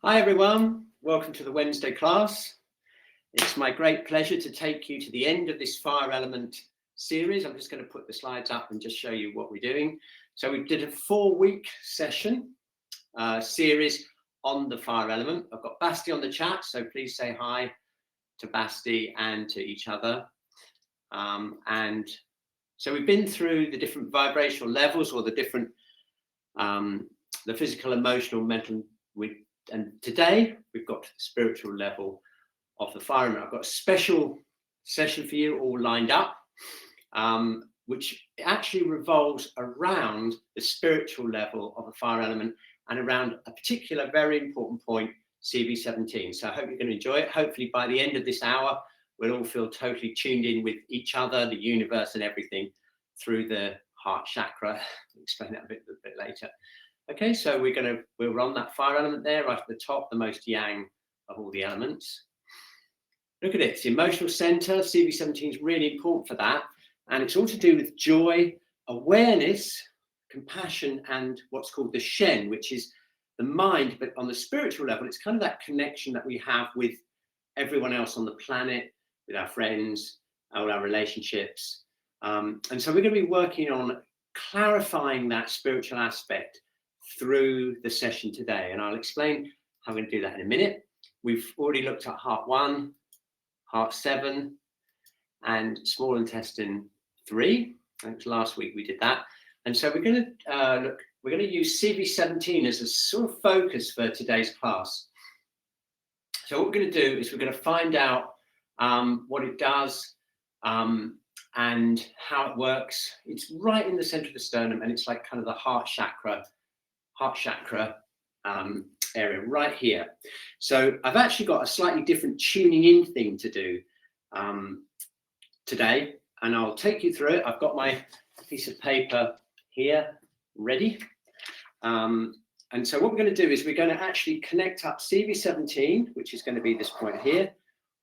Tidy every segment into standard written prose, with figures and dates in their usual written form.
Hi everyone, welcome to the Wednesday class. It's my great pleasure to take you to the end of this fire element series. I'm just going to put the slides up and just show you what we're doing. So we did a 4-week session series on the fire element. I've got Basti on the chat, so please say hi to Basti and to each other. And so we've been through the different vibrational levels, or the different, the physical, emotional, mental, and today we've got to the spiritual level of the fire element. I've got a special session for you all lined up, which actually revolves around the spiritual level of the fire element and around a particular very important point, CV17. So I hope you're going to enjoy it. Hopefully by the end of this hour, we'll all feel totally tuned in with each other, the universe and everything through the heart chakra. I'll explain that a bit later. Okay, so we'll run that fire element there right at the top, the most yang of all the elements. Look at it, it's the emotional center. CV17 is really important for that. And it's all to do with joy, awareness, compassion, and what's called the Shen, which is the mind. But on the spiritual level, it's kind of that connection that we have with everyone else on the planet, with our friends, all our relationships. And so we're going to be working on clarifying that spiritual aspect through the session today, and I'll explain how we're going to do that in a minute. We've already looked at heart 1, heart 7, and small intestine 3. And last week we did that, and so we're going to use CV17 as a sort of focus for today's class. So what we're going to do is we're going to find out what it does and how it works. It's right in the center of the sternum, and it's like kind of the heart chakra area right here. So I've actually got a slightly different tuning in thing to do today, and I'll take you through it. I've got my piece of paper here ready. And so what we're going to do is we're going to actually connect up CV17, which is going to be this point here,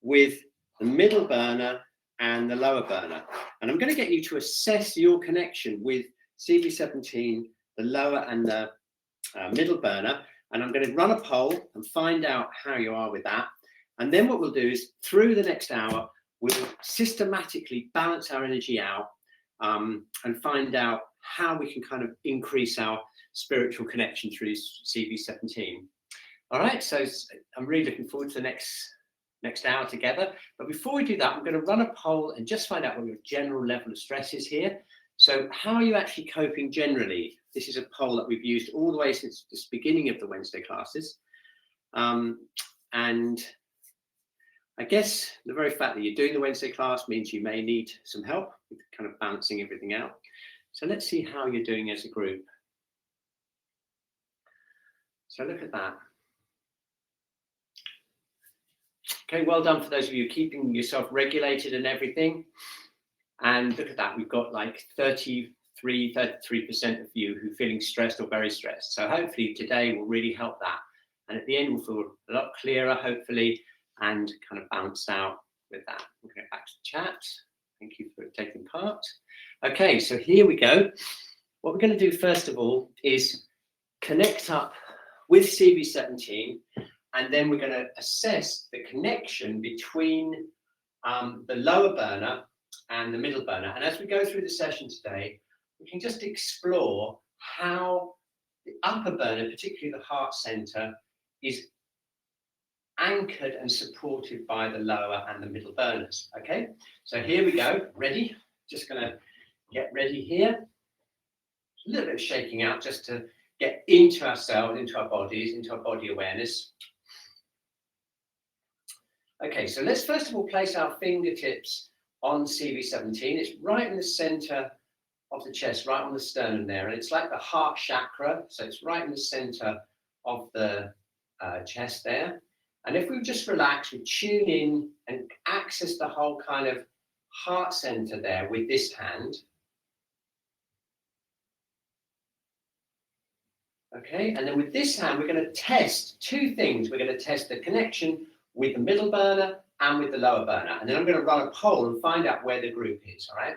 with the middle burner and the lower burner. And I'm going to get you to assess your connection with CV17, the lower and the middle burner, and I'm going to run a poll and find out how you are with that. And then what we'll do is through the next hour, we'll systematically balance our energy out and find out how we can kind of increase our spiritual connection through CV17. All right, so I'm really looking forward to the next hour together. But before we do that, I'm going to run a poll and just find out what your general level of stress is here. So how are you actually coping generally? This is a poll that we've used all the way since the beginning of the Wednesday classes. And I guess the very fact that you're doing the Wednesday class means you may need some help with kind of balancing everything out. So let's see how you're doing as a group. So look at that. Okay, well done for those of you keeping yourself regulated and everything. And look at that, we've got like 33% of you who are feeling stressed or very stressed. So hopefully today will really help that. And at the end, we'll feel a lot clearer, hopefully, and kind of balanced out with that. We'll go back to the chat. Thank you for taking part. Okay, so here we go. What we're going to do first of all is connect up with CV17, and then we're going to assess the connection between the lower burner and the middle burner. And as we go through the session today, we can just explore how the upper burner, particularly the heart center, is anchored and supported by the lower and the middle burners. Okay, so here we go. Ready? Just going to get ready here. A little bit of shaking out just to get into ourselves, into our bodies, into our body awareness. Okay, so let's first of all place our fingertips on CV17. It's right in the center of the chest, right on the sternum there, and it's like the heart chakra, so it's right in the center of the chest there. And if we just relax, we tune in and access the whole kind of heart center there with this hand. Okay, and then with this hand, we're going to test two things. We're going to test the connection with the middle burner and with the lower burner. And then I'm going to run a poll and find out where the group is, all right?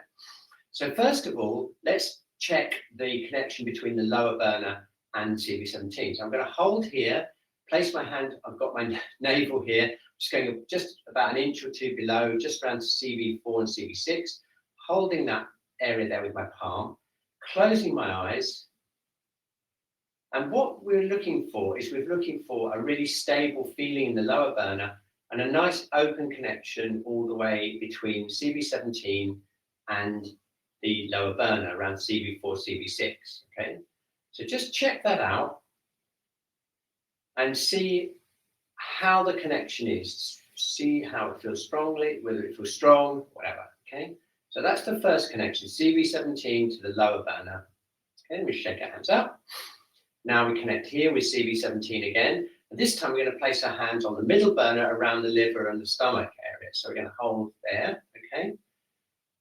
So first of all, let's check the connection between the lower burner and CV17. So I'm going to hold here, place my hand, I've got my navel here, just going just about an inch or two below, just around CV4 and CV6, holding that area there with my palm, closing my eyes. And what we're looking for is we're looking for a really stable feeling in the lower burner and a nice open connection all the way between CV17 and the lower burner around CV4, CV6, okay? So just check that out and see how the connection is. See how it feels strongly, whether it feels strong, whatever, okay? So that's the first connection, CV17 to the lower burner. Okay, we shake our hands up. Now we connect here with CV17 again. And this time we're going to place our hands on the middle burner around the liver and the stomach area. So we're going to hold there, okay?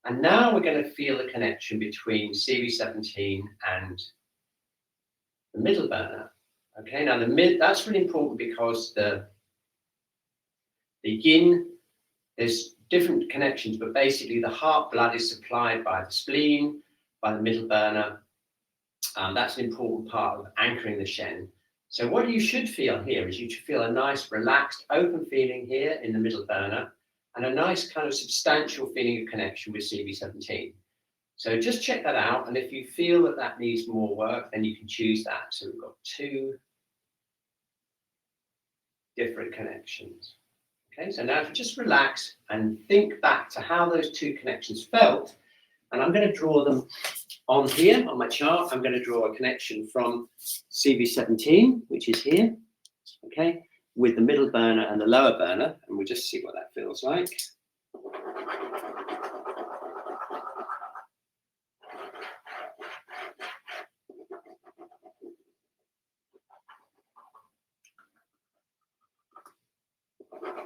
And now we're going to feel the connection between CV17 and the middle burner. Okay, now that's really important because the yin, there's different connections, but basically the heart blood is supplied by the spleen, by the middle burner. That's an important part of anchoring the Shen. So what you should feel here is you should feel a nice relaxed open feeling here in the middle burner and a nice kind of substantial feeling of connection with CV17. So just check that out, and if you feel that that needs more work, then you can choose that. So we've got two different connections. Okay, so now if you just relax and think back to how those two connections felt, and I'm going to draw them on here on my chart. I'm going to draw a connection from CV17, which is here, okay, with the middle burner and the lower burner, and we'll just see what that feels like.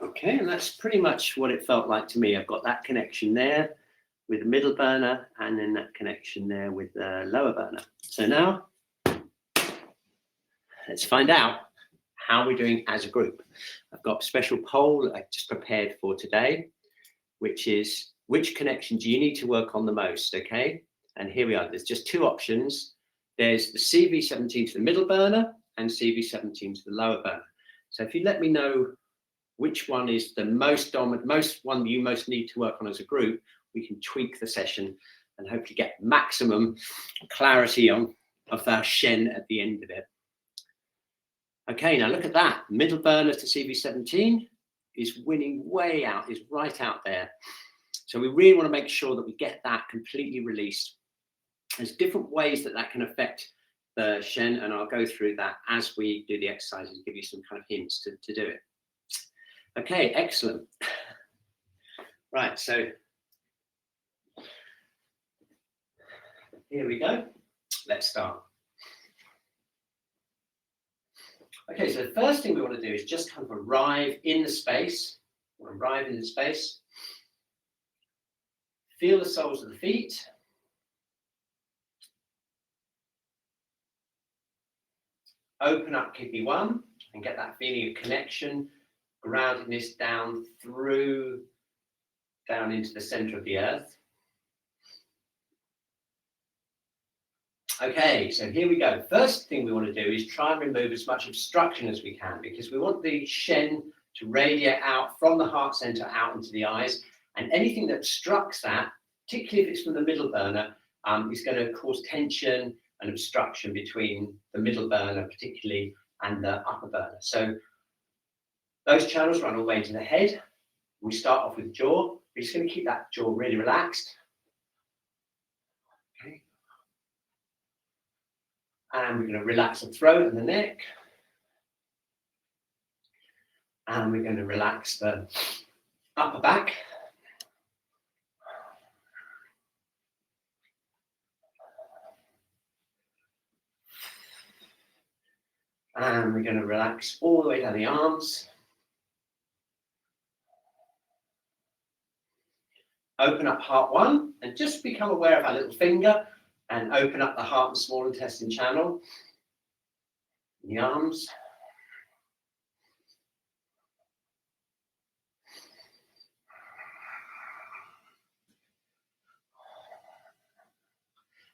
Okay, and that's pretty much what it felt like to me. I've got that connection there with the middle burner and then that connection there with the lower burner. So now let's find out how we're doing as a group. I've got a special poll that I just prepared for today, which is which connection do you need to work on the most, okay? And here we are, there's just two options. There's the CV17 to the middle burner and CV17 to the lower burner. So if you let me know which one is the most dominant, one you most need to work on as a group, we can tweak the session and hopefully get maximum clarity of our Shen at the end of it. Okay, now look at that. Middle burner to CV17 is winning way out, is right out there. So we really want to make sure that we get that completely released. There's different ways that can affect the Shen, and I'll go through that as we do the exercises, give you some kind of hints to do it. Okay, excellent. Right, so here we go. Let's start. Okay, so the first thing we want to do is just kind of arrive in the space. Arrive in the space. Feel the soles of the feet. Open up kidney 1 and get that feeling of connection, groundedness down into the center of the earth. Okay, so here we go. First thing we want to do is try and remove as much obstruction as we can, because we want the Shen to radiate out from the heart center out into the eyes, and anything that obstructs that, particularly if it's from the middle burner, is going to cause tension and obstruction between the middle burner particularly and the upper burner. So those channels run all the way into the head. We start off with jaw. We're just going to keep that jaw really relaxed. Okay. And we're going to relax the throat and the neck. And we're going to relax the upper back. And we're going to relax all the way down the arms. Open up heart 1 and just become aware of our little finger and open up the heart and small intestine channel. The arms.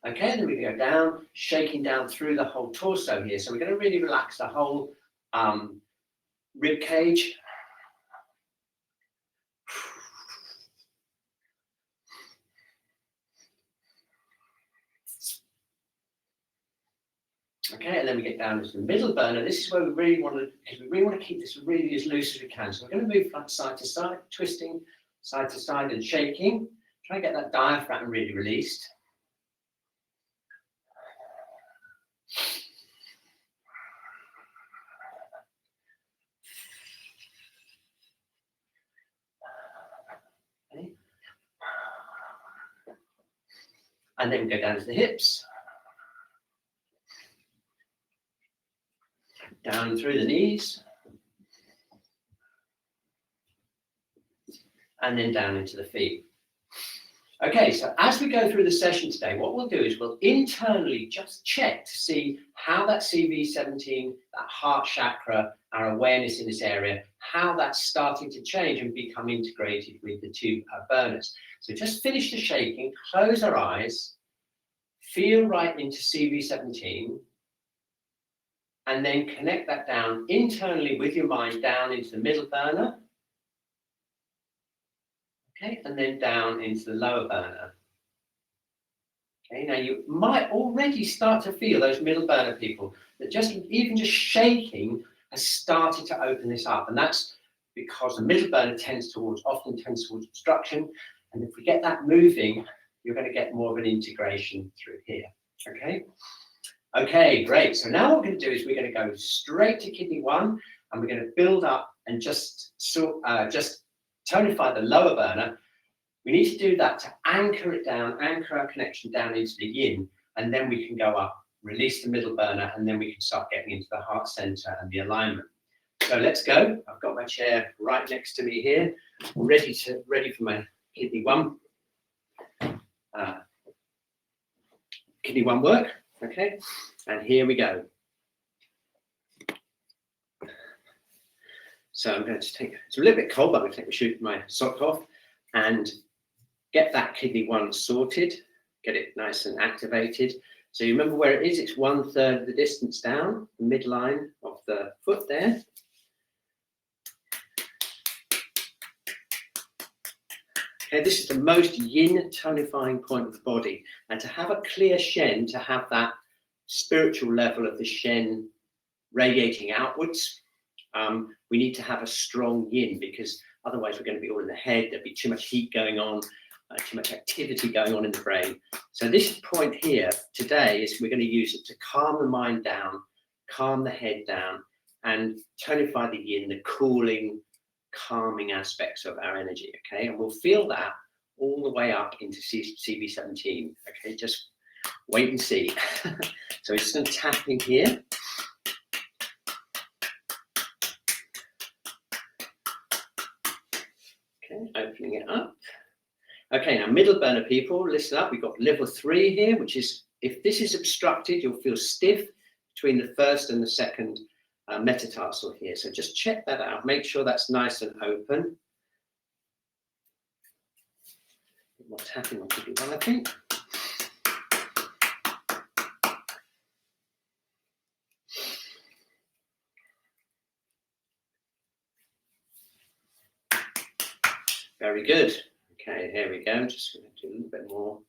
Okay, then we go down, shaking down through the whole torso here. So we're going to really relax the whole rib cage. Okay, and then we get down to the middle burner. This is where we really want to keep this really as loose as we can. So we're going to move from side to side, twisting side to side and shaking. Try and get that diaphragm really released. Okay. And then we go down to the hips. Down through the knees. And then down into the feet. Okay, so as we go through the session today, what we'll do is we'll internally just check to see how that CV17, that heart chakra, our awareness in this area, how that's starting to change and become integrated with the two burners. So just finish the shaking, close our eyes, feel right into CV17, and then connect that down internally with your mind down into the middle burner. Okay, and then down into the lower burner. Okay, now you might already start to feel those middle burner people that even just shaking has started to open this up, and that's because the middle burner often tends towards obstruction, and if we get that moving, you're going to get more of an integration through here. Okay. Okay, great. So now what we're going to do is we're going to go straight to kidney 1, and we're going to build up and just tonify the lower burner. We need to do that to anchor it down, anchor our connection down into the yin, and then we can go up, release the middle burner, and then we can start getting into the heart center and the alignment. So let's go. I've got my chair right next to me here, ready for my kidney 1. Kidney 1 work. Okay, and here we go. So I'm going to take, it's a little bit cold, but I'm going to take my sock off and get that kidney 1 sorted, get it nice and activated. So you remember where it is, it's 1/3 of the distance down, the midline of the foot there. Okay, this is the most yin tonifying point of the body. And to have a clear Shen, to have that spiritual level of the Shen radiating outwards, we need to have a strong yin, because otherwise we're going to be all in the head. There'll be too much heat going on, too much activity going on in the brain. So this point here today is we're going to use it to calm the mind down, calm the head down, and tonify the yin, the cooling, calming aspects of our energy. Okay, and we'll feel that all the way up into CV17. Okay, just wait and see. So we're just going to tap in here. Okay, opening it up. Okay, now middle burner people, listen up. We've got level 3 here, which is, if this is obstructed, you'll feel stiff between the first and the second metatarsal here. So just check that out. Make sure that's nice and open. A bit more tapping on kidney 1, I think. Very good. Okay, here we go. I'm just going to do a little bit more.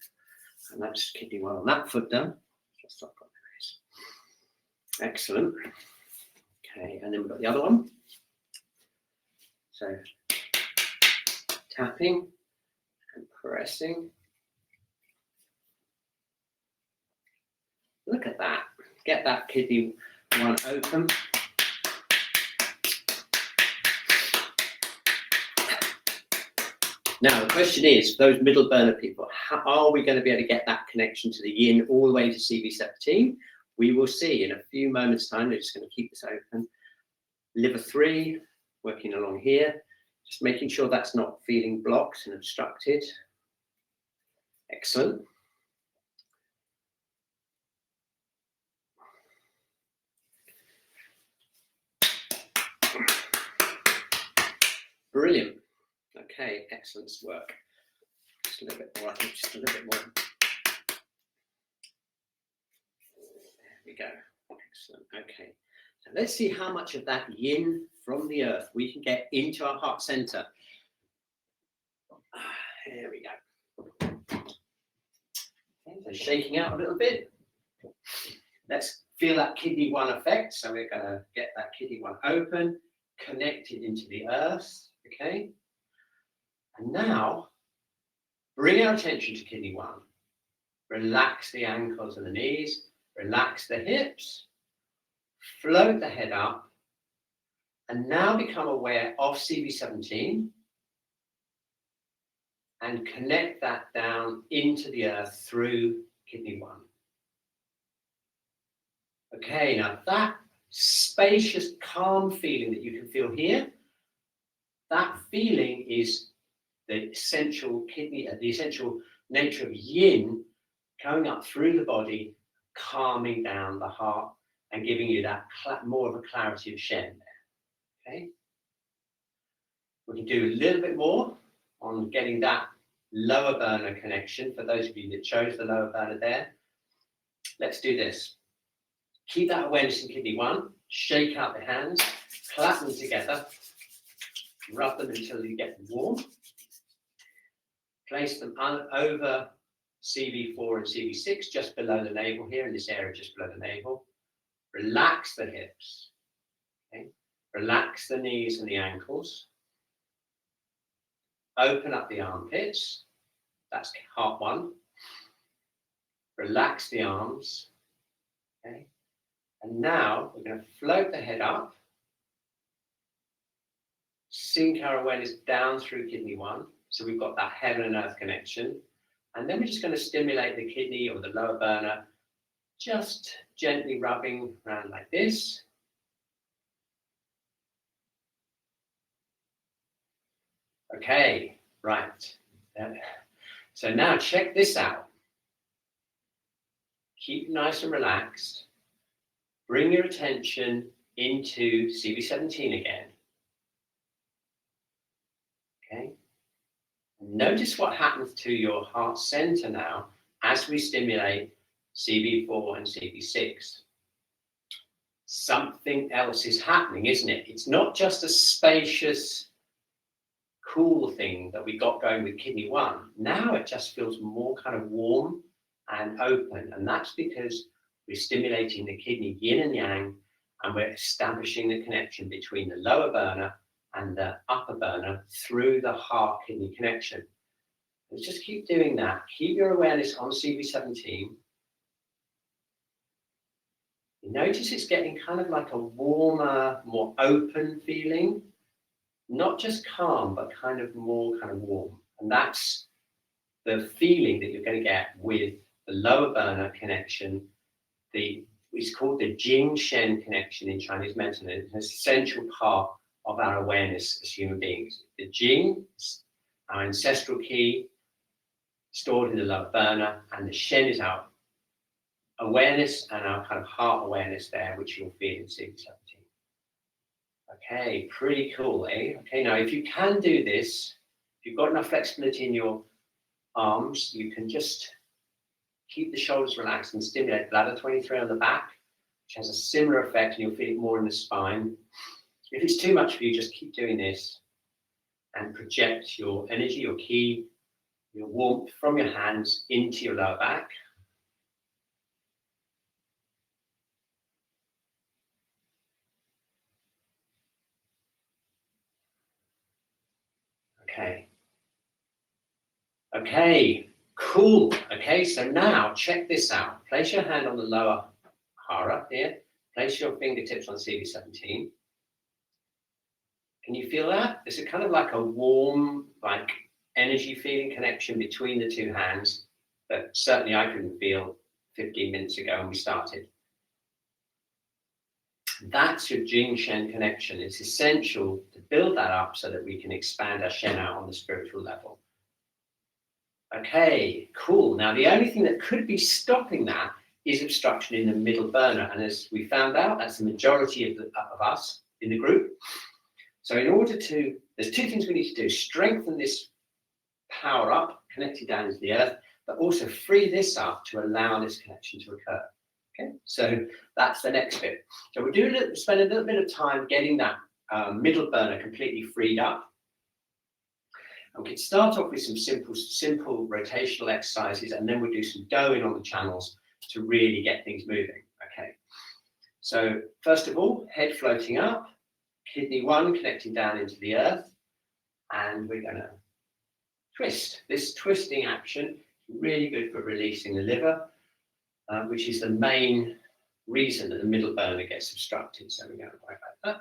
And that's kidney 1 on that foot done. Just not got those. Excellent. Okay, and then we've got the other one. So tapping and pressing. Look at that. Get that kidney 1 open. Now, the question is, for those middle burner people, how are we going to be able to get that connection to the yin all the way to CV17? We will see in a few moments' time. We're just going to keep this open. Liver 3, working along here, just making sure that's not feeling blocked and obstructed. Excellent. Brilliant. Okay, excellent work. Just a little bit more, I think, just a little bit more. There we go. Excellent. Okay. So let's see how much of that yin from the earth, we can get into our heart center. Here we go. Okay, so shaking out a little bit. Let's feel that kidney 1 effect. So we're going to get that kidney 1 open, connected into the earth. Okay. And now bring our attention to kidney 1. Relax the ankles and the knees. Relax the hips. Float the head up. And now become aware of CV17 and connect that down into the earth through kidney 1. Okay, now that spacious, calm feeling that you can feel here, that feeling is the essential kidney, the essential nature of yin going up through the body, calming down the heart and giving you that more of a clarity of Shen there. Okay, we can do a little bit more on getting that lower burner connection. For those of you that chose the lower burner there, let's do this. Keep that awareness in kidney 1, shake out the hands, clap them together, rub them until you get them warm, place them over CV4 and CV6, just below the navel here, in this area just below the navel. Relax the hips. Okay. Relax the knees and the ankles. Open up the armpits. That's heart 1. Relax the arms. Okay. And now we're going to float the head up. Sink our awareness down through kidney 1. So we've got that heaven and earth connection. And then we're just going to stimulate the kidney or the lower burner, just gently rubbing around like this. Okay, right. So now check this out. Keep nice and relaxed. Bring your attention into CV17 again. Okay. Notice what happens to your heart center now as we stimulate CV4 and CV6. Something else is happening, isn't it? It's not just a spacious, cool thing that we got going with kidney 1. Now it just feels more kind of warm and open. And that's because we're stimulating the kidney yin and yang, and we're establishing the connection between the lower burner and the upper burner through the heart kidney connection. Let's just keep doing that. Keep your awareness on CV17. You notice it's getting kind of like a warmer, more open feeling. Not just calm, but kind of more kind of warm. And that's the feeling that you're going to get with the lower burner connection. It's called the Jing Shen connection in Chinese medicine. It's an essential part of our awareness as human beings. The Jing, our ancestral Qi, stored in the lower burner, and the Shen is our awareness and our kind of heart awareness there, which you'll feel in CV17. Okay, pretty cool, eh? Okay, now if you can do this, if you've got enough flexibility in your arms, you can just keep the shoulders relaxed and stimulate bladder 23 on the back, which has a similar effect, and you'll feel it more in the spine. If it's too much for you, just keep doing this and project your energy, your Qi, your warmth from your hands into your lower back. Okay, cool. Okay, so now check this out. Place your hand on the lower hara here. Place your fingertips on CV17. Can you feel that? It's a kind of like a warm, like energy feeling connection between the two hands that certainly I couldn't feel 15 minutes ago when we started. That's your Jing Shen connection. It's essential to build that up so that we can expand our Shen out on the spiritual level. Okay, cool. Now, the only thing that could be stopping that is obstruction in the middle burner. And as we found out, that's the majority of us in the group. So in order to, there's two things we need to do. Strengthen this power up, connected down into the earth, but also free this up to allow this connection to occur. Okay, so that's the next bit. So we'll spend a little bit of time getting that middle burner completely freed up. And we can start off with some simple rotational exercises, and then we'll do some doing on the channels to really get things moving. Okay. So first of all, head floating up, kidney 1 connecting down into the earth, and we're going to twist. This twisting action is really good for releasing the liver, which is the main reason that the middle burner gets obstructed. So we're going to work like that.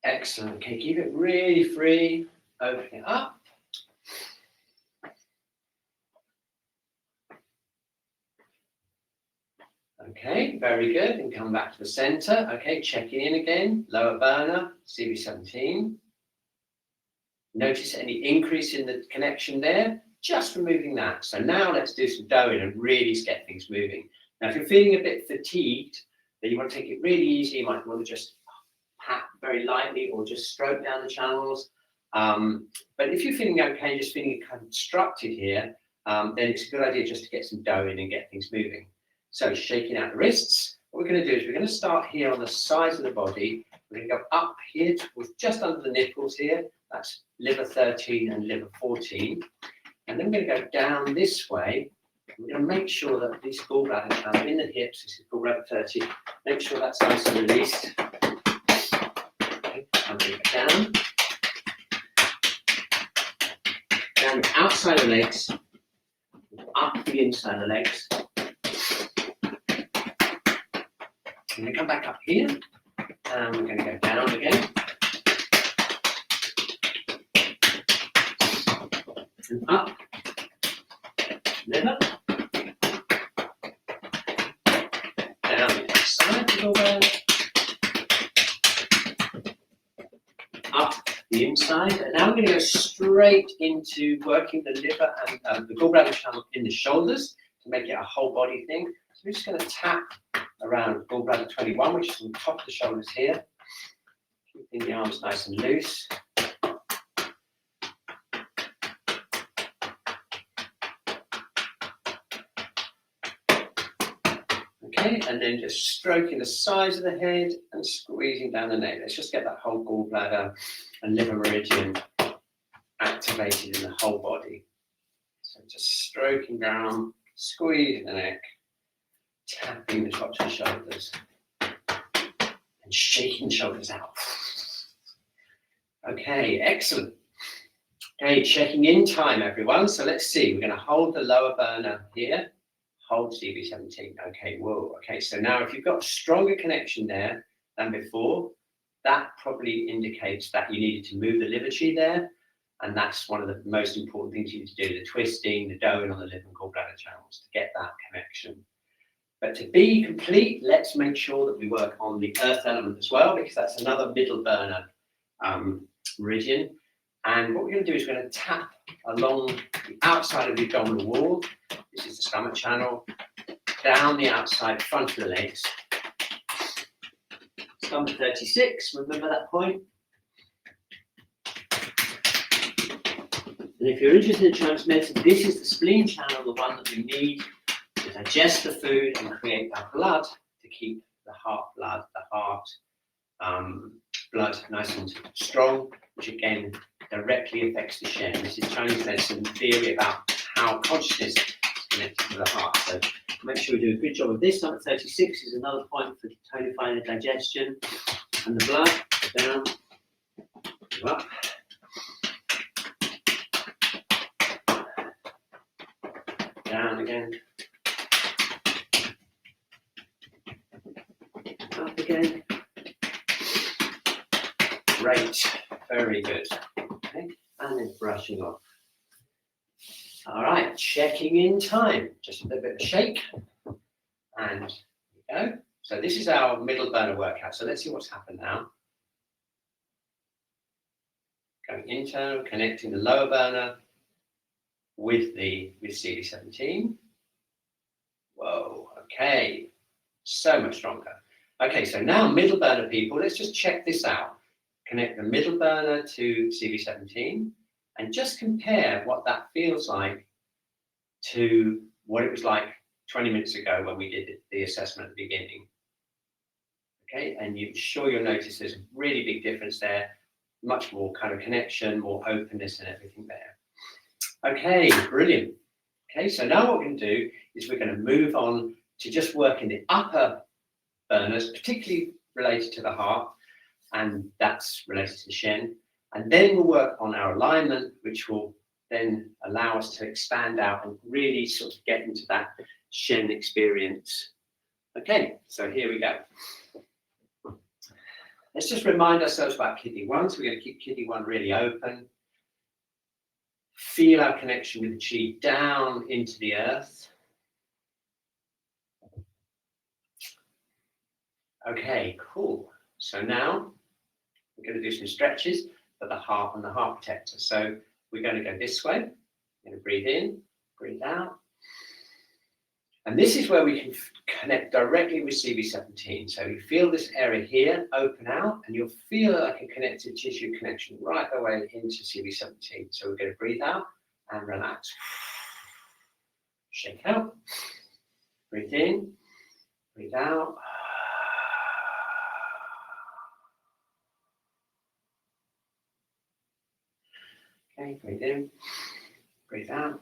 Excellent. Okay, keep it really free. Open it up. Okay, very good. And come back to the center. Okay, checking in again. Lower burner, CV17. Notice any increase in the connection there. Just removing that. So now let's do some doing and really get things moving. Now, if you're feeling a bit fatigued, then you want to take it really easy. You might want to just pat very lightly or just stroke down the channels. But if you're feeling okay, just feeling constructed here, then it's a good idea just to get some doing and get things moving. So shaking out the wrists. What we're going to do is we're going to start here on the sides of the body. We're going to go up here towards just under the nipples here. That's liver 13 and liver 14. And then we're going to go down this way. We're going to make sure that these gallbladder channel in the hips, this is gallbladder 30, make sure that's nice and released. Okay, and bring it down. Down the outside of the legs, up the inside of the legs. We're going to come back up here, and we're going to go down again. And up, liver, down the side of the gallbladder, up the inside. And now we're going to go straight into working the liver and the gallbladder channel in the shoulders to make it a whole body thing. So we're just going to tap around gallbladder 21, which is on the top of the shoulders here. Keeping the arms nice and loose. Okay, and then just stroking the sides of the head and squeezing down the neck. Let's just get that whole gallbladder and liver meridian activated in the whole body. So just stroking down, squeezing the neck, tapping the tops of the shoulders, and shaking the shoulders out. Okay, excellent. Okay, checking in time, everyone. So let's see. We're going to hold the lower burner here. Hold CV17. Okay, whoa. Okay, so now if you've got a stronger connection there than before, that probably indicates that you needed to move the liver chi there. And that's one of the most important things you need to do, the twisting, the doing on the liver and gallbladder channels to get that connection. But to be complete, let's make sure that we work on the earth element as well, because that's another middle burner meridian. And what we're going to do is we're going to tap along the outside of the abdominal wall. This is the stomach channel, down the outside front of the legs. Stomach 36, remember that point? And if you're interested in transmitting, this is the spleen channel, the one that we need to digest the food and create that blood to keep the heart blood, blood nice and strong, which again directly affects the Shen. This is Chinese medicine theory about how consciousness is connected to the heart. So make sure we do a good job of this. Number 36 is another point for tonifying the digestion and the blood. Down, up. Down again. Up again. Great, very good. Okay, and then brushing off. All right, checking in time. Just a little bit of a shake. And there we go. So this is our middle burner workout. So let's see what's happened now. Going internal, connecting the lower burner with CV17. Whoa, okay, so much stronger. Okay, so now middle burner people, let's just check this out. Connect the middle burner to CV17 and just compare what that feels like to what it was like 20 minutes ago when we did the assessment at the beginning. Okay, and you'll notice there's a really big difference there, much more kind of connection, more openness and everything there. Okay, brilliant. Okay, so now what we're going to do is we're going to move on to just work in the upper burners, particularly related to the heart, and that's related to the Shen. And then we'll work on our alignment, which will then allow us to expand out and really sort of get into that Shen experience. Okay, so here we go. Let's just remind ourselves about kidney 1. So we're going to keep kidney 1 really open. Feel our connection with the Qi down into the earth. Okay, cool. So now we're going to do some stretches for the heart and the heart protector. So we're going to go this way. We're going to breathe in, breathe out. And this is where we can connect directly with CV17. So you feel this area here open out, and you'll feel like a connective tissue connection right away into CV17. So we're going to breathe out and relax. Shake out. Breathe in, breathe out. Okay, breathe in, breathe out.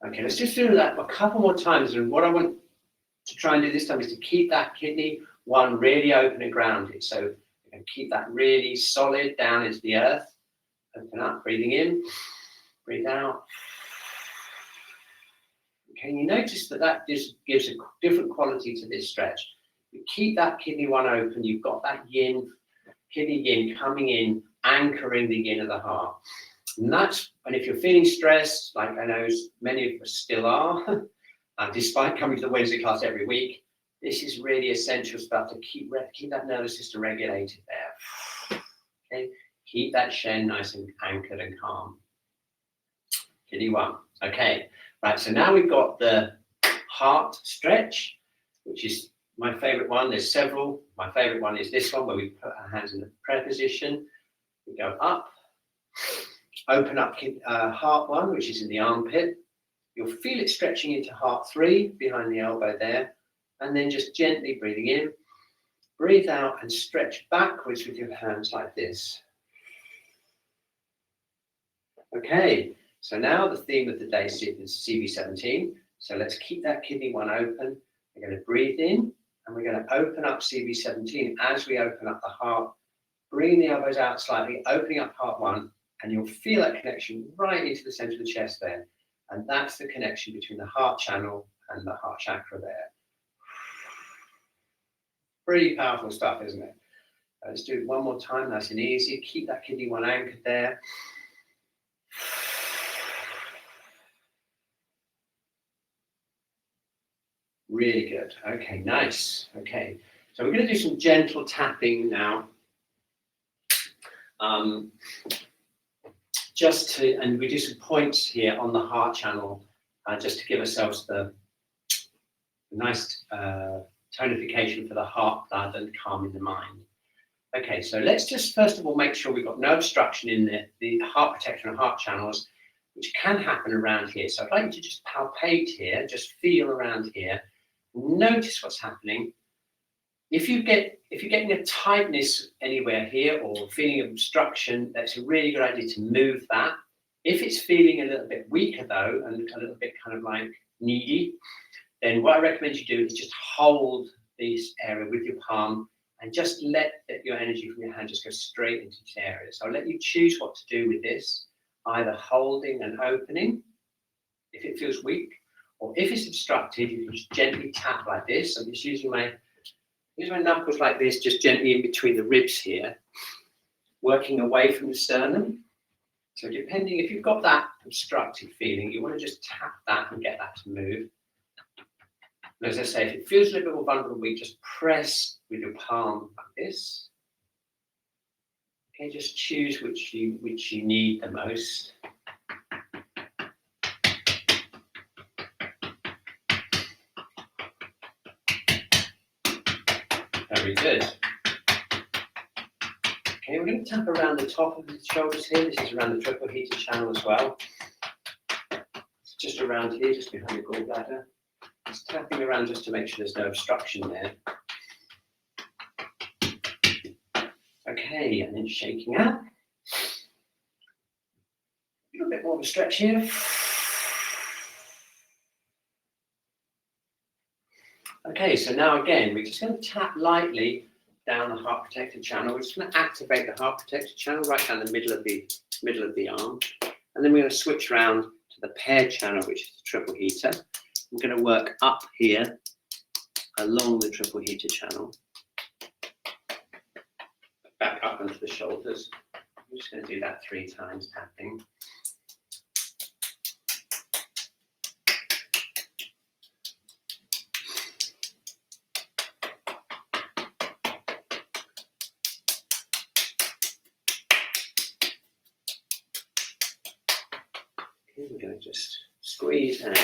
Okay, let's just do that a couple more times. And what I want to try and do this time is to keep that kidney 1 really open and grounded. So we're going to keep that really solid down into the earth. Open up, breathing in, breathe out. Okay, you notice that just gives a different quality to this stretch. You keep that kidney 1 open, you've got that yin, kidney yin coming in, anchoring the yin of the heart. And if you're feeling stressed, like I know many of us still are, despite coming to the Wednesday class every week, this is really essential stuff to keep that nervous system regulated there. Okay, keep that Shen nice and anchored and calm. Kidney 1. Okay, right. So now we've got the heart stretch, which is my favorite one. There's several. My favorite one is this one, where we put our hands in the prayer position. We go up. Open up heart 1, which is in the armpit. You'll feel it stretching into heart 3, behind the elbow there. And then just gently breathing in. Breathe out and stretch backwards with your hands like this. Okay, so now the theme of the day is CV17. So let's keep that kidney 1 open. We're going to breathe in, and we're going to open up CV17 as we open up the heart. Bring the elbows out slightly, opening up heart 1. And you'll feel that connection right into the center of the chest there. And that's the connection between the heart channel and the heart chakra there. Pretty powerful stuff, isn't it? Let's do it one more time, nice and easy. Keep that kidney 1 anchored there. Really good. Okay, nice. Okay, so we're going to do some gentle tapping now. And we do some points here on the heart channel, just to give ourselves the nice tonification for the heart blood and calming the mind. Okay, so let's just first of all make sure we've got no obstruction in the heart protection and heart channels, which can happen around here. So I'd like you to just palpate here, just feel around here, notice what's happening. If you're getting a tightness anywhere here or feeling obstruction, that's a really good idea to move that. If it's feeling a little bit weaker though, and a little bit kind of like needy, then what I recommend you do is just hold this area with your palm and just let your energy from your hand just go straight into this area. So I'll let you choose what to do with this, either holding and opening if it feels weak, or if it's obstructed, you can just gently tap like this. I'm just using my knuckles like this, just gently in between the ribs here, working away from the sternum. So depending, if you've got that obstructed feeling, you want to just tap that and get that to move. And as I say, if it feels a little bit more vulnerable, weak, just press with your palm like this. Okay, just choose which you need the most. Very good. Okay, we're going to tap around the top of the shoulders here. This is around the triple heated channel as well. It's just around here, just behind the gallbladder. Just tapping around just to make sure there's no obstruction there. Okay, and then shaking out. A little bit more of a stretch here. Okay, so now again, we're just going to tap lightly down the heart protector channel. We're just going to activate the heart protector channel right down the middle of the arm. And then we're going to switch around to the paired channel, which is the triple heater. We're going to work up here along the triple heater channel. Back up onto the shoulders. I'm just going to do that 3 times, tapping. Okay, we're going to just squeeze and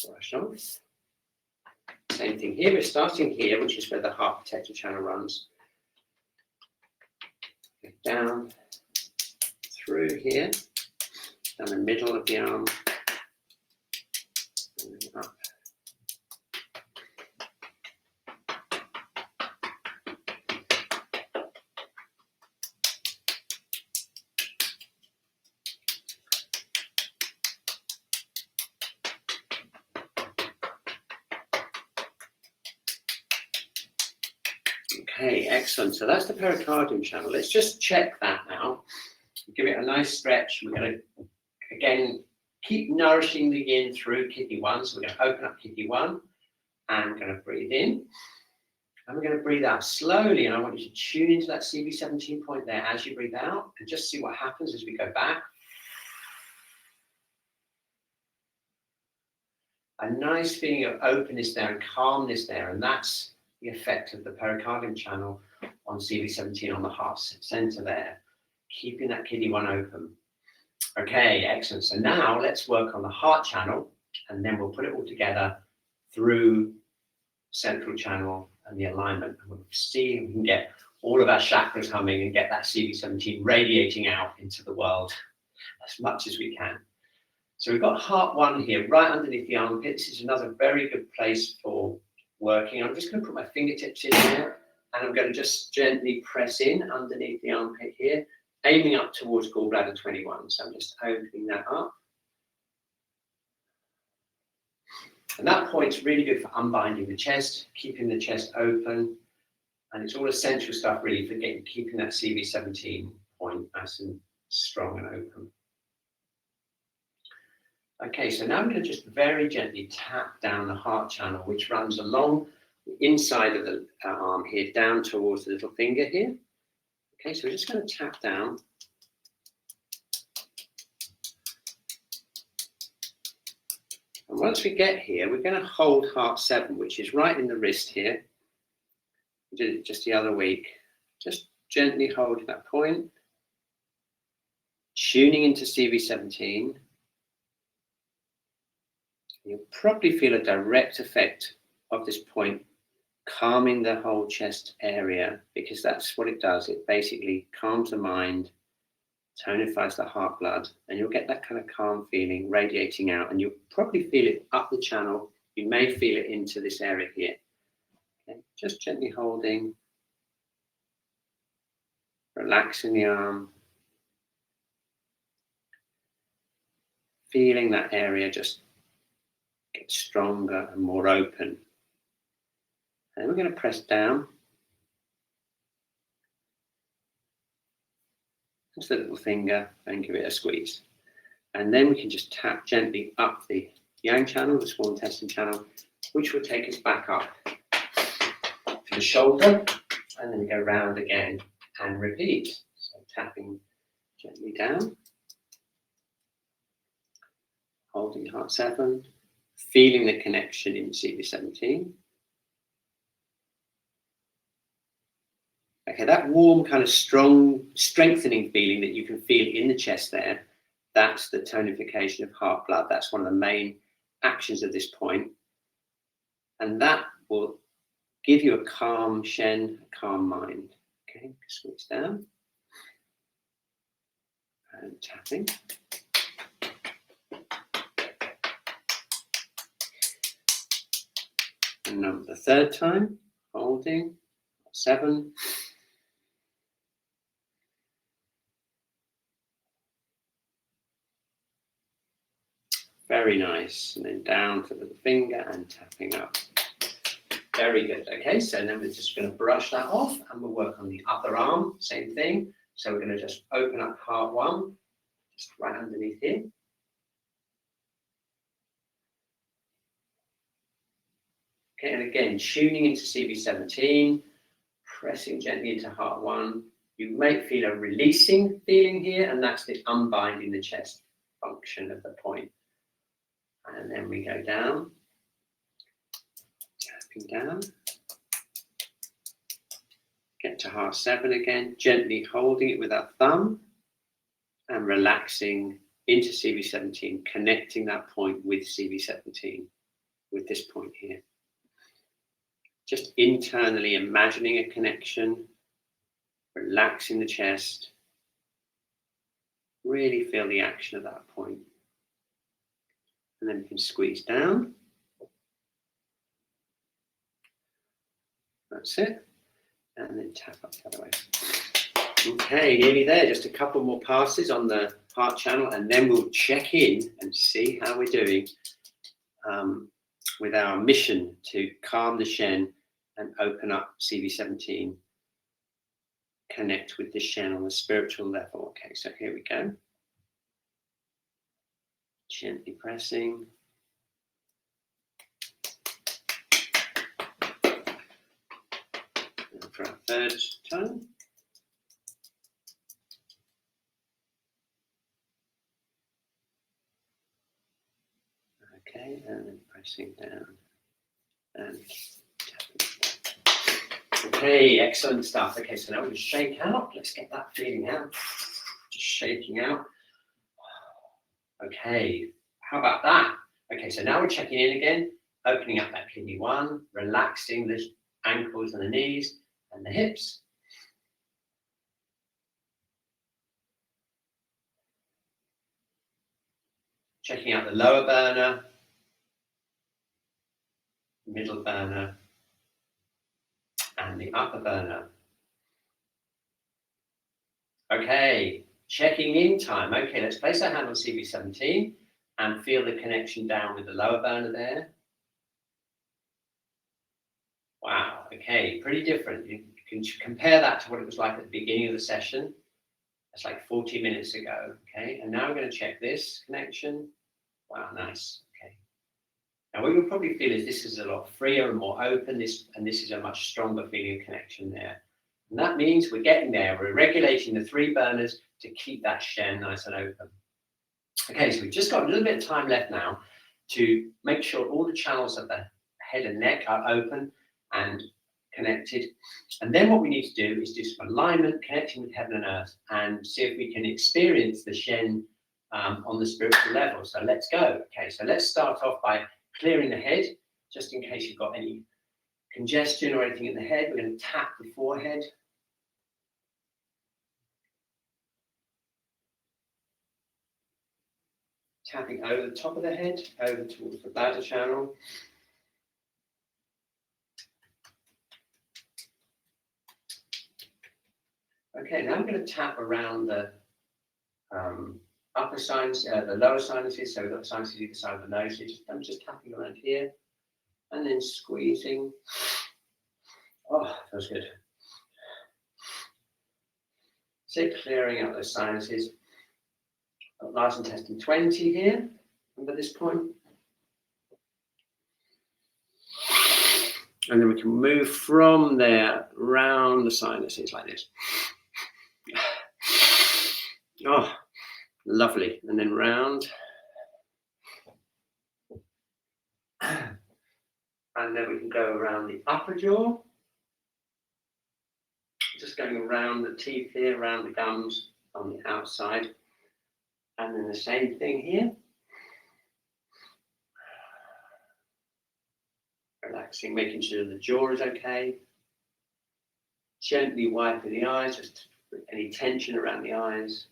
brush off. Same thing here, we're starting here, which is where the heart protector channel runs. Down through here, down the middle of the arm, and then up. Okay, excellent. So that's the pericardium channel. Let's just check that now. Give it a nice stretch. We're going to, again, keep nourishing the yin through kidney 1. So we're going to open up kidney 1 and we're going to breathe in. And we're going to breathe out slowly. And I want you to tune into that CV17 point there as you breathe out and just see what happens as we go back. A nice feeling of openness there and calmness there. And that's the effect of the pericardium channel on CV17 on the heart center there, keeping that kidney 1 open. Okay, excellent. So now let's work on the heart channel and then we'll put it all together through central channel and the alignment. And we'll see if we can get all of our chakras humming and get that CV17 radiating out into the world as much as we can. So we've got heart 1 here, right underneath the armpit. This is another very good place for working. I'm just going to put my fingertips in here and I'm going to just gently press in underneath the armpit here, aiming up towards gallbladder 21. So I'm just opening that up. And that point's really good for unbinding the chest, keeping the chest open. And it's all essential stuff really for keeping that CV17 point nice and strong and open. Okay, so now I'm going to just very gently tap down the heart channel, which runs along the inside of the arm here, down towards the little finger here. Okay, so we're just going to tap down. And once we get here, we're going to hold heart 7, which is right in the wrist here. We did it just the other week. Just gently hold that point, tuning into CV17. You'll probably feel a direct effect of this point calming the whole chest area, because that's what it does. It basically calms the mind, tonifies the heart blood, and you'll get that kind of calm feeling radiating out, and you'll probably feel it up the channel. You may feel it into this area here. Okay, just gently holding, relaxing the arm, feeling that area just get stronger and more open. And we're going to press down. Just the little finger and give it a squeeze. And then we can just tap gently up the yang channel, the small intestine channel, which will take us back up to the shoulder. And then go round again and repeat. So tapping gently down. Holding heart 7. Feeling the connection in CV17. Okay, that warm, kind of strong, strengthening feeling that you can feel in the chest there, that's the tonification of heart blood. That's one of the main actions of this point. And that will give you a calm Shen, a calm mind. Okay, switch down. And tapping. And now the third time, holding, 7. Very nice. And then down to the finger and tapping up. Very good. Okay, so then we're just going to brush that off and we'll work on the other arm. Same thing. So we're going to just open up heart 1, just right underneath here. Okay, and again, tuning into CV17, pressing gently into heart 1. You may feel a releasing feeling here, and that's the unbinding the chest function of the point. And then we go down, tapping down. Get to heart 7 again, gently holding it with our thumb and relaxing into CV17, connecting that point with CV17, with this point here. Just internally imagining a connection, relaxing the chest. Really feel the action of that point. And then we can squeeze down. That's it. And then tap up the other way. Okay, nearly there. Just a couple more passes on the heart channel, and then we'll check in and see how we're doing with our mission to calm the Shen and open up CV17, connect with the Shen on the spiritual level. Okay, so here we go. Gently pressing. And for our third time. Okay, and then pressing down and tapping. Okay, excellent stuff. Okay, so now we shake out. Let's get that feeling out. Just shaking out. Okay, how about that? Okay, so now we're checking in again, opening up that kidney 1, relaxing the ankles and the knees and the hips. Checking out the lower burner, middle burner, and the upper burner. Okay, checking in time. Okay, let's place our hand on CV17 and feel the connection down with the lower burner there. Wow, okay, pretty different. You can compare that to what it was like at the beginning of the session. That's like 40 minutes ago, okay? And now we're going to check this connection. Wow, nice, okay. Now what you'll probably feel is this is a lot freer and more open, this is a much stronger feeling of connection there. And that means we're getting there. We're regulating the 3 burners to keep that Shen nice and open. Okay, so we've just got a little bit of time left now to make sure all the channels of the head and neck are open and connected. And then what we need to do is do some alignment, connecting with heaven and earth, and see if we can experience the Shen on the spiritual level. So let's go. Okay, so let's start off by clearing the head, just in case you've got any congestion or anything in the head. We're going to tap the forehead. Tapping over the top of the head, over towards the bladder channel. Okay, now I'm going to tap around the upper sinus, the lower sinuses, so we've got the sinuses either side of the nose. I'm just tapping around here and then squeezing. Oh, feels good. So clearing out those sinuses. Got large intestine 20 here, under this point. And then we can move from there round the sinuses like this. Oh, lovely. And then round. And then we can go around the upper jaw. Just going around the teeth here, around the gums on the outside. And then the same thing here. Relaxing, making sure the jaw is okay. Gently wiping the eyes, just any tension around the eyes.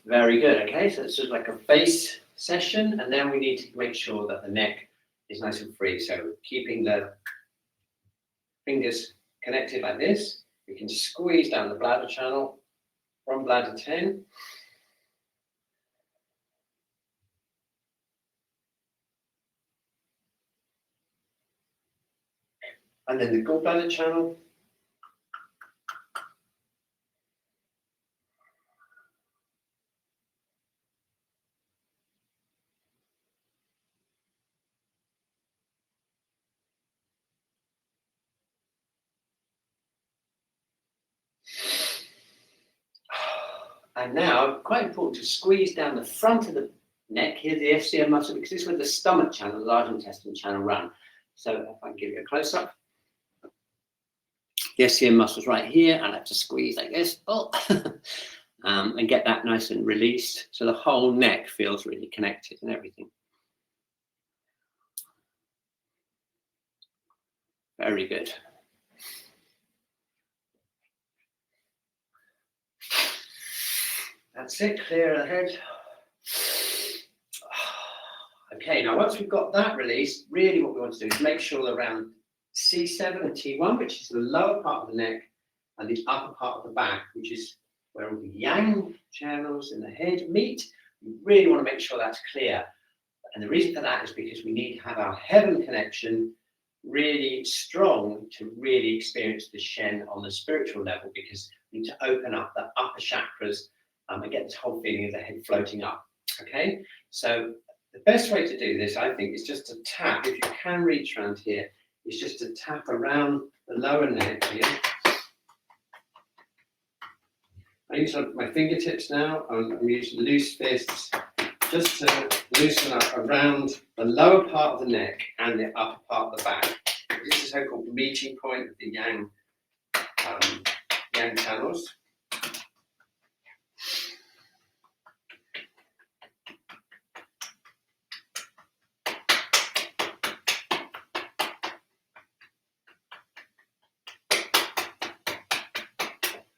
Very good. Okay, so it's just like a face session, and then we need to make sure that the neck is nice and free. So keeping the fingers connected like this, we can squeeze down the bladder channel from bladder 10. And then the gallbladder channel. And now, quite important to squeeze down the front of the neck. Here's the FCM muscle, because this is where the stomach channel, the large intestine channel, run. So if I can give you a close-up. The FCM muscle's right here. I like to squeeze like this. Oh. And get that nice and released. So the whole neck feels really connected and everything. Very good. That's it, clear the head. Okay, now once we've got that released, really what we want to do is make sure around C7 and T1, which is the lower part of the neck, and the upper part of the back, which is where all the yang channels in the head meet. We really want to make sure that's clear. And the reason for that is because we need to have our heaven connection really strong to really experience the Shen on the spiritual level, because we need to open up the upper chakras and get this whole feeling of the head floating up. Okay, so the best way to do this, I think, is just to tap. If you can reach around here, is just to tap around the lower neck here. I use my fingertips now. I'm using loose fists just to loosen up around the lower part of the neck and the upper part of the back. This is a so-called meeting point of the yang channels.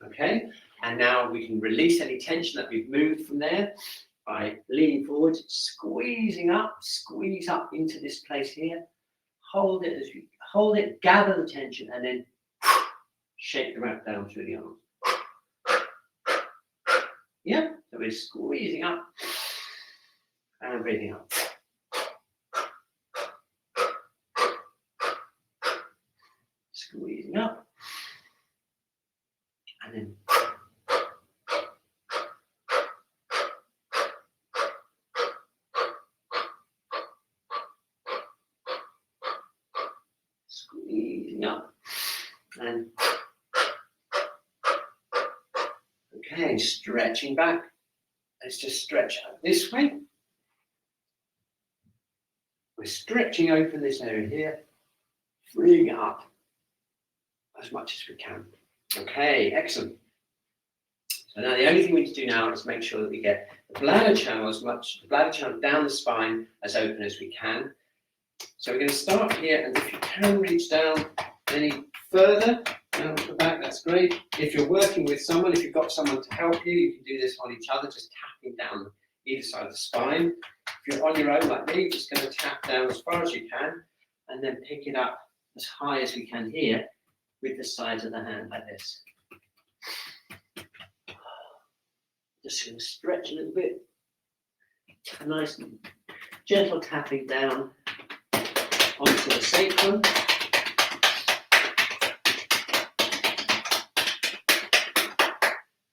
Okay, and now we can release any tension that we've moved from there by leaning forward, squeezing up, squeeze up into this place here. Hold it as you hold it, gather the tension, and then shake the wrap down through the arms. Yeah, so we're squeezing up and breathing up. Squeezing up. And then squeezing up. And okay, stretching back. Let's just stretch out this way. We're stretching open this area here, freeing it up as much as we can. Okay, excellent. So now the only thing we need to do now is make sure that we get the bladder channel down the spine as open as we can. So we're going to start here, and if you can reach down any further down the back, that's great. If you're working with someone, if you've got someone to help you, you can do this on each other, just tapping down either side of the spine. If you're on your own like me, just going to tap down as far as you can, and then pick it up as high as we can here with the sides of the hand like this. Just going to stretch a little bit. A nice gentle tapping down onto the sacrum.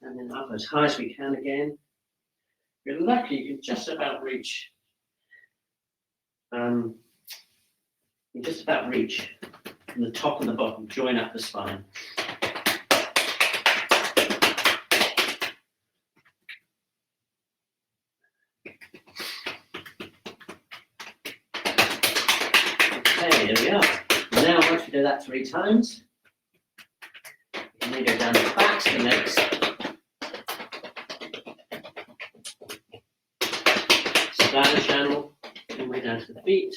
And then up as high as we can again. If you're lucky, you can just about reach. You just about reach from the top and the bottom, join up the spine. Okay, there we are. Now, once we do that 3 times, and then go down the backs of the necks. Splatter channel, all the way down to the feet.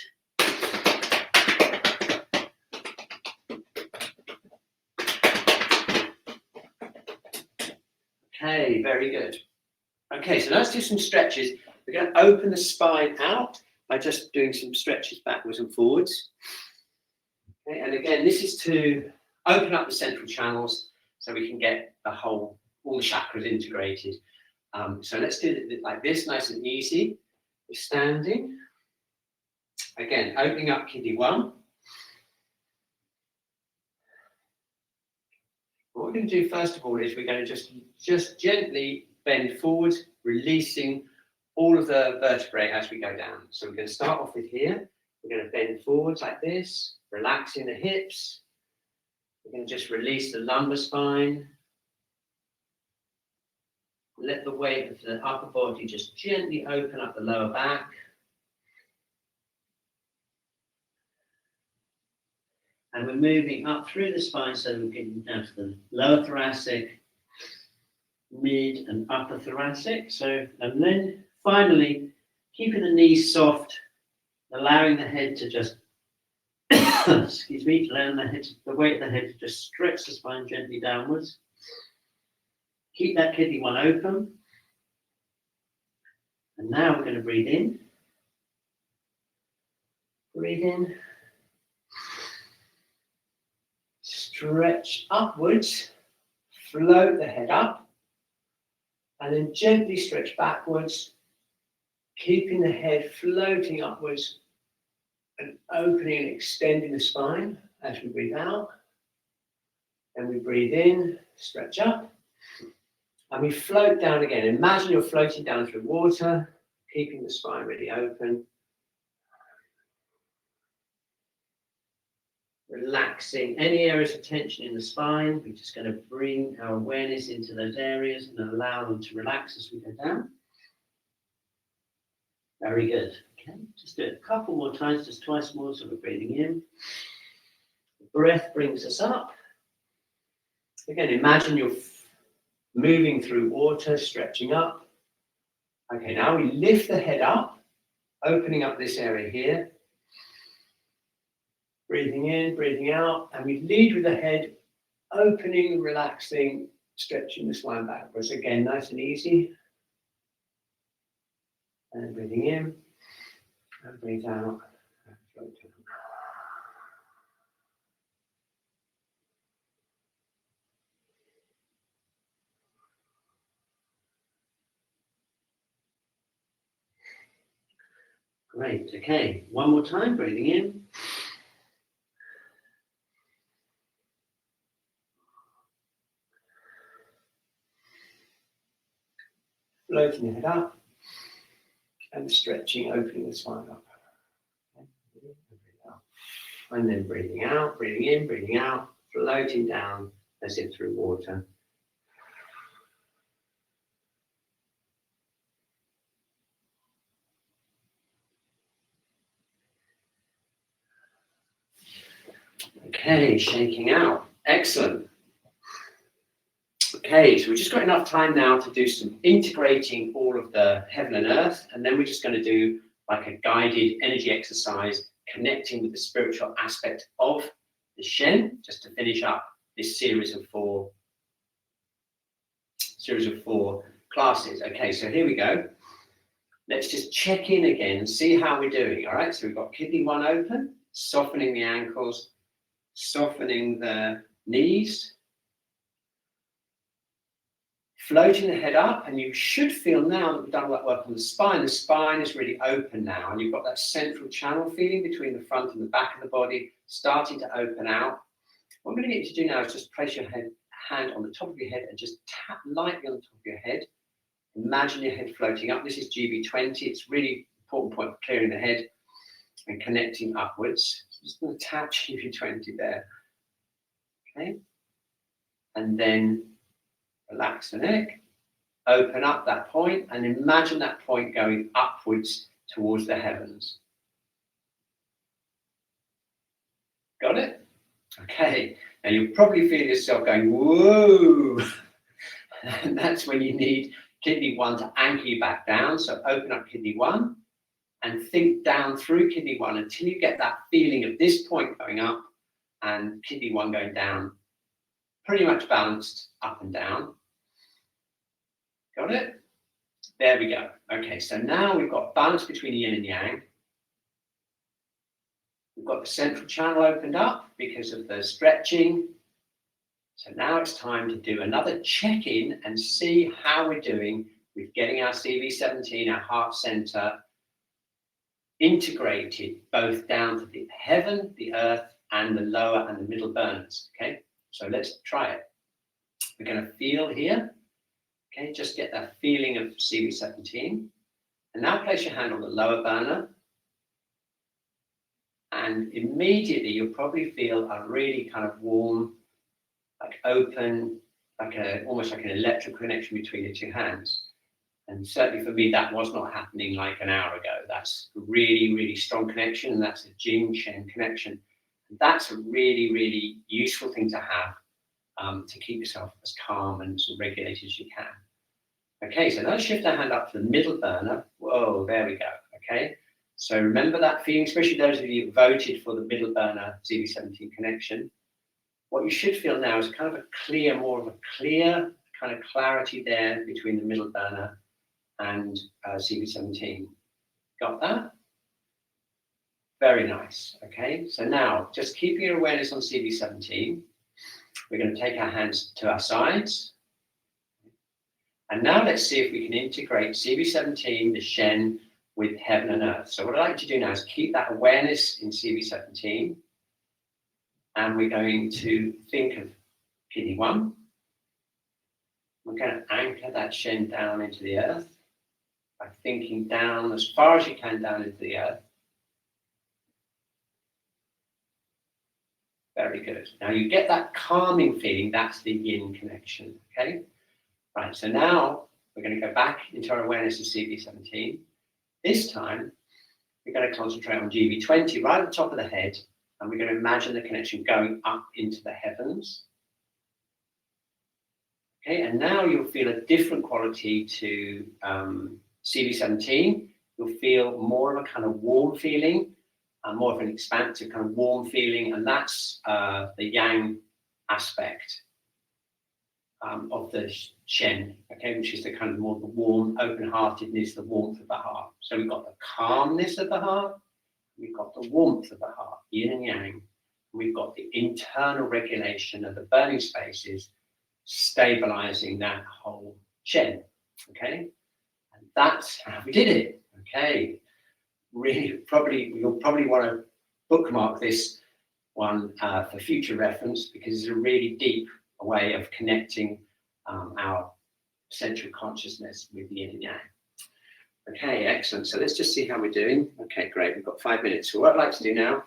Okay, very good. Okay, so let's do some stretches. We're going to open the spine out by just doing some stretches backwards and forwards. Okay, and again, this is to open up the central channels so we can get all the chakras integrated. So let's do it like this, nice and easy. We're standing. Again, opening up kidney 1. What we're going to do first of all is we're going to just gently bend forward, releasing all of the vertebrae as we go down. So we're going to start off with here. We're going to bend forwards like this, relaxing the hips. We're going to just release the lumbar spine. Let the weight of the upper body just gently open up the lower back. And we're moving up through the spine so we're getting down to the lower thoracic, mid and upper thoracic. So, and then finally, keeping the knees soft, allowing the head to just, excuse me, allowing the weight of the head to just stretch the spine gently downwards. Keep that kidney 1 open. And now we're going to breathe in. Breathe in. Stretch upwards. Float the head up. And then gently stretch backwards. Keeping the head floating upwards. And opening and extending the spine as we breathe out. And we breathe in. Stretch up. And we float down again. Imagine you're floating down through water, keeping the spine really open. Relaxing any areas of tension in the spine. We're just going to bring our awareness into those areas and allow them to relax as we go down. Very good. Okay, just do it a couple more times, just twice more, so we're breathing in. The breath brings us up. Again, imagine you're moving through water, stretching up. Okay, now we lift the head up, opening up this area here. Breathing in, breathing out, and we lead with the head, opening, relaxing, stretching the spine backwards. Again, nice and easy. And breathing in, and breathe out, and float down. Great, okay, one more time, breathing in. Floating the head up, and stretching, opening the spine up. And then breathing out, breathing in, breathing out, floating down as if through water. Okay, shaking out. Excellent. Okay, so we've just got enough time now to do some integrating all of the heaven and earth, and then we're just going to do like a guided energy exercise connecting with the spiritual aspect of the Shen, just to finish up this series of four classes. Okay, so here we go. Let's just check in again and see how we're doing. All right, so we've got kidney 1 open, softening the ankles, softening the knees, floating the head up, and you should feel now that we've done that work on the spine is really open now, and you've got that central channel feeling between the front and the back of the body starting to open out. What I'm going to get you to do now is just place your hand on the top of your head and just tap lightly on the top of your head. Imagine your head floating up. This is GB20. It's a really important point for clearing the head and connecting upwards. So just going to tap GB20 there. Okay. And then relax the neck, open up that point, and imagine that point going upwards towards the heavens. Got it? Okay. Now you'll probably feel yourself going, whoa. And that's when you need kidney 1 to anchor you back down. So open up kidney 1 and think down through kidney 1 until you get that feeling of this point going up and kidney 1 going down, pretty much balanced up and down. Got it? There we go. Okay, so now we've got balance between yin and yang. We've got the central channel opened up because of the stretching. So now it's time to do another check-in and see how we're doing with getting our CV17, our heart center, integrated both down to the heaven, the earth, and the lower and the middle burners. Okay, so let's try it. We're going to feel here. Okay, just get that feeling of CV17. And now place your hand on the lower burner. And immediately you'll probably feel a really kind of warm, like open, almost like an electrical connection between your two hands. And certainly for me, that was not happening like an hour ago. That's a really, really strong connection, and that's a Jing Shen connection. And that's a really, really useful thing to have to keep yourself as calm and as regulated as you can. Okay, so now shift our hand up to the middle burner. Whoa, there we go. Okay, so remember that feeling, especially those of you who voted for the middle burner CV17 connection. What you should feel now is kind of a clear, more of a clear kind of clarity there between the middle burner and CV17. Got that? Very nice. Okay, so now just keeping your awareness on CV17, we're going to take our hands to our sides. And now let's see if we can integrate CV17, the Shen, with heaven and earth. So what I'd like to do now is keep that awareness in CV17. And we're going to think of kidney 1. We're going to anchor that Shen down into the earth by thinking down as far as you can down into the earth. Very good. Now you get that calming feeling, that's the yin connection, okay? Right, so now we're going to go back into our awareness of CV17. This time, we're going to concentrate on GV20 right at the top of the head, and we're going to imagine the connection going up into the heavens. Okay, and now you'll feel a different quality to CV17. You'll feel more of a kind of warm feeling, more of an expansive kind of warm feeling, and that's the yang aspect of the Shen, okay, which is the kind of more the warm, open-heartedness, the warmth of the heart. So we've got the calmness of the heart, we've got the warmth of the heart, yin and yang, we've got the internal regulation of the burning spaces, stabilizing that whole Shen, okay? And that's how we did it, okay? Really, you'll probably want to bookmark this one for future reference, because it's a really deep way of connecting our central consciousness with the yin and yang. Okay, excellent. So let's just see how we're doing. Okay, great. We've got 5 minutes. So what I'd like to do now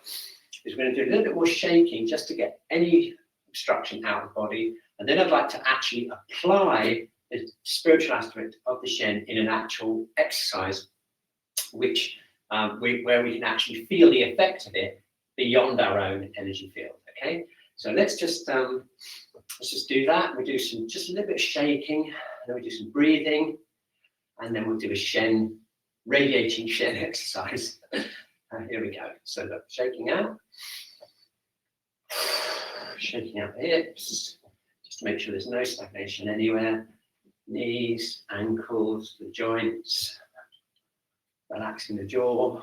is we're going to do a little bit more shaking just to get any obstruction out of the body. And then I'd like to actually apply the spiritual aspect of the Shen in an actual exercise, which where we can actually feel the effect of it beyond our own energy field. Okay, so let's just do that. We'll do just a little bit of shaking, and then we'll do some breathing, and then we'll do a Shen, radiating Shen exercise. Here we go. So look, shaking out, shaking out the hips, just to make sure there's no stagnation anywhere. Knees, ankles, the joints, relaxing the jaw.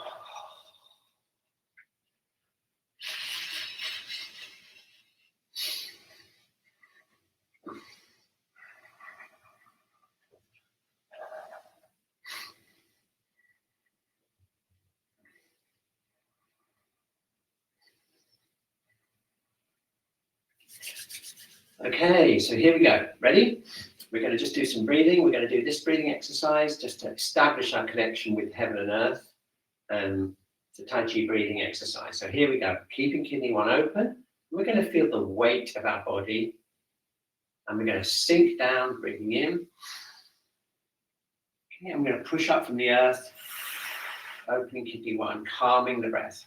Okay, so here we go. Ready? We're going to just do some breathing. We're going to do this breathing exercise just to establish our connection with heaven and earth. It's a Tai Chi breathing exercise. So here we go. Keeping kidney 1 open. We're going to feel the weight of our body. And we're going to sink down, breathing in. Okay, I'm going to push up from the earth, opening kidney 1, calming the breath.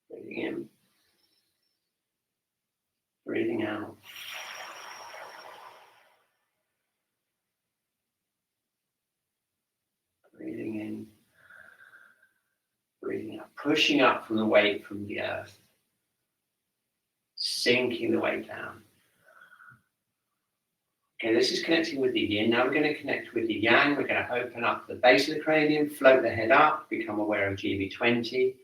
Breathing in. Breathing out. Breathing in. Breathing out. Pushing up from the weight from the earth. Sinking the weight down. Okay, this is connecting with the yin. Now we're going to connect with the yang. We're going to open up the base of the cranium, float the head up, become aware of GB20,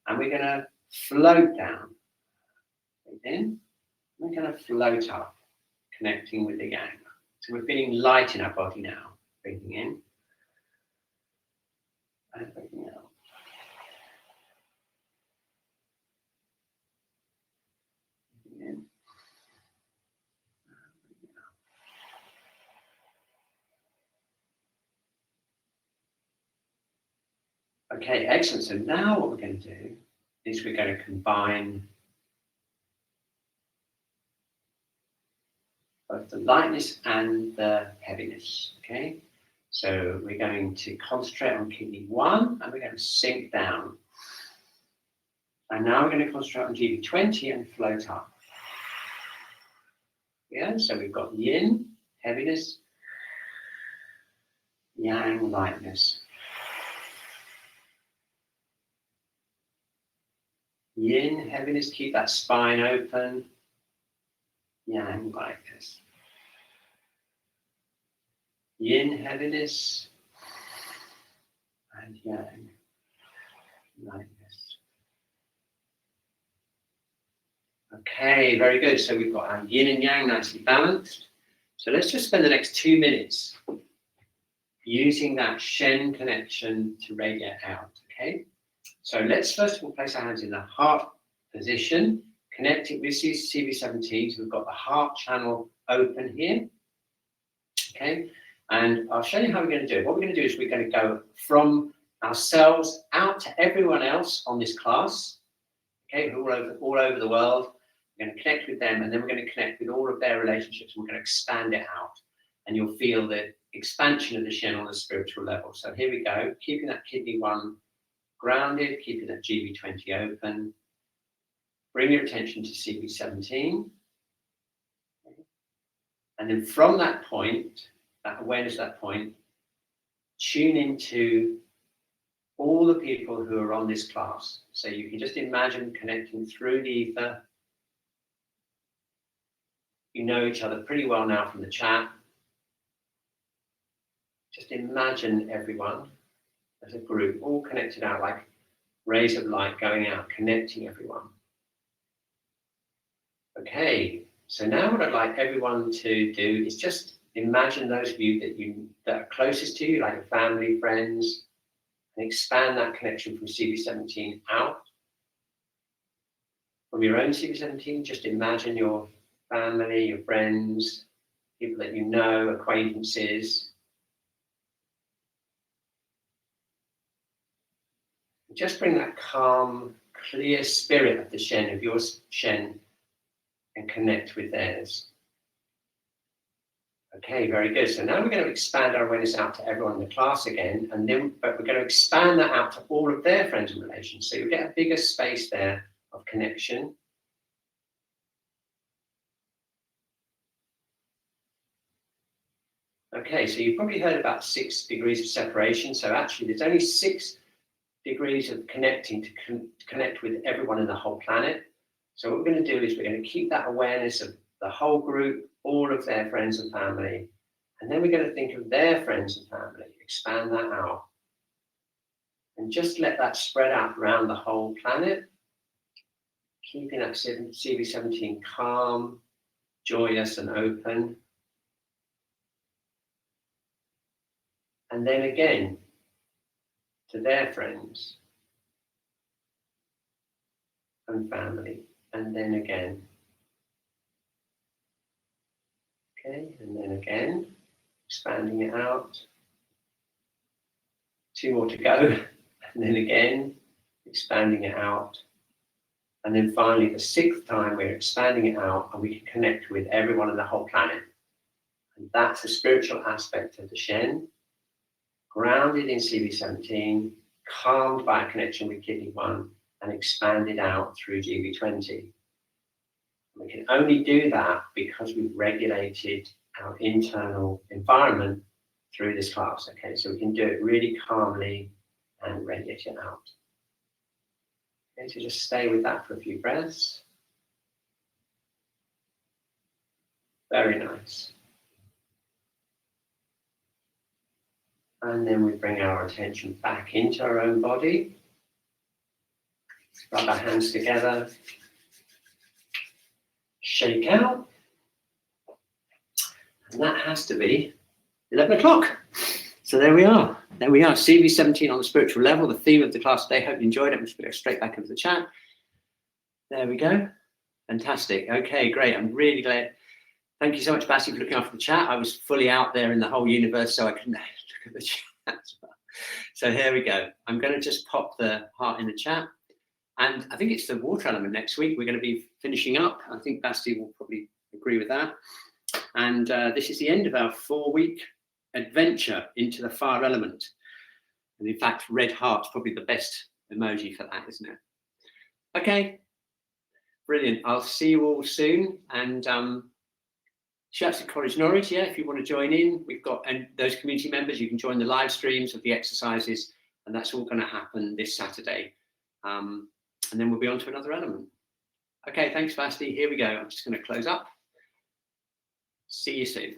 and we're going to float down. Breathe in. We're going to float up, connecting with the yang. So we're feeling light in our body now. Breathing in and breathing out. Breathing in. Okay, excellent. So now what we're going to do is we're going to combine both the lightness and the heaviness. Okay, so we're going to concentrate on kidney 1 and we're going to sink down. And now we're going to concentrate on GB20 and float up. Yeah, so we've got yin, heaviness, yang, lightness. Yin, heaviness, keep that spine open. Yang, lightness. Yin, heaviness. And yang, lightness. Okay, very good. So we've got our yin and yang nicely balanced. So let's just spend the next 2 minutes using that Shen connection to radiate out, okay? So let's first of all place our hands in the heart position, connecting with CV17. So we've got the heart channel open here, okay? And I'll show you how we're going to do it. What we're going to do is we're going to go from ourselves out to everyone else on this class, okay, all over the world. We're going to connect with them, and then we're going to connect with all of their relationships. We're going to expand it out, and you'll feel the expansion of the Shen on a spiritual level. So here we go, keeping that kidney 1 grounded, keeping that GB20 open. Bring your attention to CV17. And then from that point, that awareness, that point, tune into all the people who are on this class. So you can just imagine connecting through the ether. You know each other pretty well now from the chat. Just imagine everyone as a group, all connected out like rays of light going out, connecting everyone. Okay, so now what I'd like everyone to do is just imagine those of you that are closest to you, like your family, friends, and expand that connection from CV17 out. From your own CV17, just imagine your family, your friends, people that you know, acquaintances. Just bring that calm, clear spirit of the Shen, of your Shen, and connect with theirs. Okay, very good. So now we're going to expand our awareness out to everyone in the class again, but we're going to expand that out to all of their friends and relations. So you'll get a bigger space there of connection. Okay, so you've probably heard about 6 degrees of separation. So actually there's only 6 degrees of connecting to connect with everyone in the whole planet. So what we're going to do is we're going to keep that awareness of the whole group, all of their friends and family, and then we're going to think of their friends and family, expand that out, and just let that spread out around the whole planet, keeping that CV17 calm, joyous and open. And then again, to their friends and family, and then again. Okay, and then again, expanding it out. 2 more to go, and then again, expanding it out. And then finally, the 6th time, we're expanding it out, and we can connect with everyone on the whole planet. And that's a spiritual aspect of the Shen, grounded in CV17, calmed by a connection with kidney 1, and expanded out through GB20. We can only do that because we've regulated our internal environment through this class. Okay, so we can do it really calmly and radiate it out. Okay, so just stay with that for a few breaths. Very nice. And then we bring our attention back into our own body. Rub our hands together. Shake out. And that has to be 11 o'clock. So there we are. There we are. CV17 on the spiritual level, the theme of the class today. Hope you enjoyed it. I'm just going to go straight back into the chat. There we go. Fantastic. Okay, great. I'm really glad. Thank you so much, Bassi, for looking after the chat. I was fully out there in the whole universe, so I couldn't look at the chat as well. So here we go. I'm going to just pop the heart in the chat. And I think it's the water element next week. We're going to be finishing up. I think Basti will probably agree with that. And this is the end of our 4-week adventure into the fire element. And in fact, red heart's probably the best emoji for that, isn't it? Okay, brilliant. I'll see you all soon. And Shiatsu College Norwich, yeah, if you want to join in, we've got those community members. You can join the live streams of the exercises, and that's all going to happen this Saturday. And then we'll be on to another element. Okay, thanks, Basti. Here we go. I'm just going to close up. See you soon.